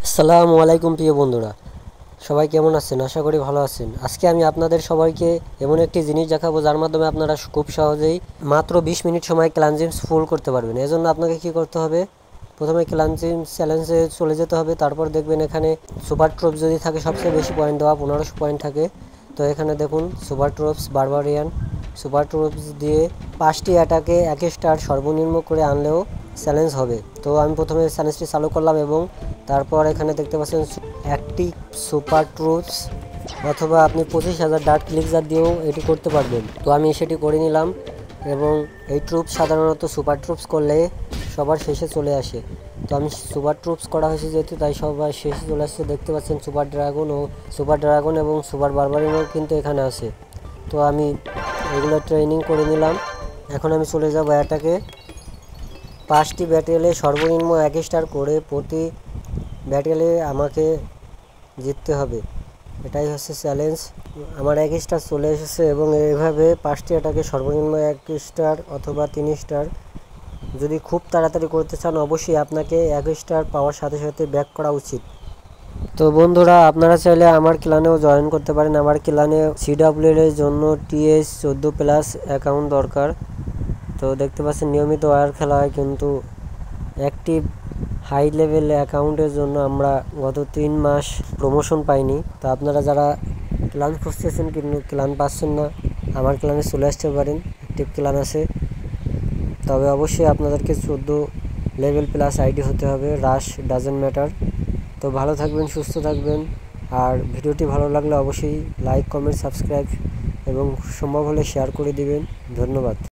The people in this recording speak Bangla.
আসসালামু আলাইকুম প্রিয় বন্ধুরা, সবাই কেমন আছেন? আশা করি ভালো আছেন। আজকে আমি আপনাদের সবাইকে এমন একটি জিনিস দেখাবো যার মাধ্যমে আপনারা খুব সহজেই মাত্র 20 মিনিট সময় ক্লানজিংস ফুল করতে পারবেন। এজন্য আপনাকে কি করতে হবে? প্রথমে ক্লানজিংস চ্যালেঞ্জে চলে যেতে হবে। তারপর দেখবেন এখানে সুপার ট্রোপস যদি থাকে, সবচেয়ে বেশি পয়েন্ট দেওয়া 1500 পয়েন্ট থাকে। তো এখানে দেখুন সুপার ট্রোপস বারবারিয়ান, সুপার ট্রোপস দিয়ে 5টি অ্যাটাকে 1 স্টার সর্বনিম্ন করে আনলেও চ্যালেঞ্জ হবে। তো আমি প্রথমে চ্যালেঞ্জটি চালু করলাম এবং তারপর এখানে দেখতে পাচ্ছেন একটি সুপার ট্রুপস, অথবা আপনি 25,000 ডার্ক ক্লিকজার দিয়েও এটি করতে পারবেন। তো আমি সেটি করে নিলাম এবং এই ট্রুপস সাধারণত সুপার ট্রুপস করলে সবার শেষে চলে আসে। তো আমি সুপার ট্রুপস করা হয়েছে যেহেতু, তাই সবার শেষে চলে আসছে। দেখতে পাচ্ছেন সুপার ড্রাগন এবং সুপার বারবারিনও কিন্তু এখানে আছে। তো আমি এগুলো ট্রেনিং করে নিলাম। এখন আমি চলে যাব অ্যাটাকে। 5টি ব্যাটেলে সর্বনিম্ন 1 স্টার করে প্রতি ব্যাটেলে আমাকে জিততে হবে, এটাই হচ্ছে চ্যালেঞ্জ। আমার 1 স্টার চলে এসেছে এবং এইভাবে 5টি অ্যাটাকে সর্বনিম্ন 1 স্টার অথবা 3 স্টার যদি খুব তাড়াতাড়ি করতে চান, অবশ্যই আপনাকে 1 স্টার পাওয়ার সাথে সাথে ব্যাক করা উচিত। তো বন্ধুরা, আপনারা চাইলে আমার ক্লানেও জয়েন করতে পারেন। আমার ক্লানে CWL এর জন্য TS 14+ অ্যাকাউন্ট দরকার। তো দেখতে পাচ্ছেন নিয়মিত ওয়ার খেলা হয়, কিন্তু অ্যাক্টিভ হাই লেভেল অ্যাকাউন্টের জন্য আমরা গত 3 মাস প্রমোশন পাইনি। তো আপনারা যারা ক্লান খুঁজতেছেন কিন্তু ক্লান পাচ্ছেন না, আমার ক্লানে চলে আসতে পারেন। অ্যাক্টিভ ক্লান আছে, তবে অবশ্যই আপনাদেরকে 14 লেভেল প্লাস আইডি হতে হবে। রাশ ডাজেন্ট ম্যাটার। তো ভালো থাকবেন, সুস্থ থাকবেন। আর ভিডিওটি ভালো লাগলে অবশ্যই লাইক, কমেন্ট, সাবস্ক্রাইব এবং সম্ভব হলে শেয়ার করে দিবেন। ধন্যবাদ।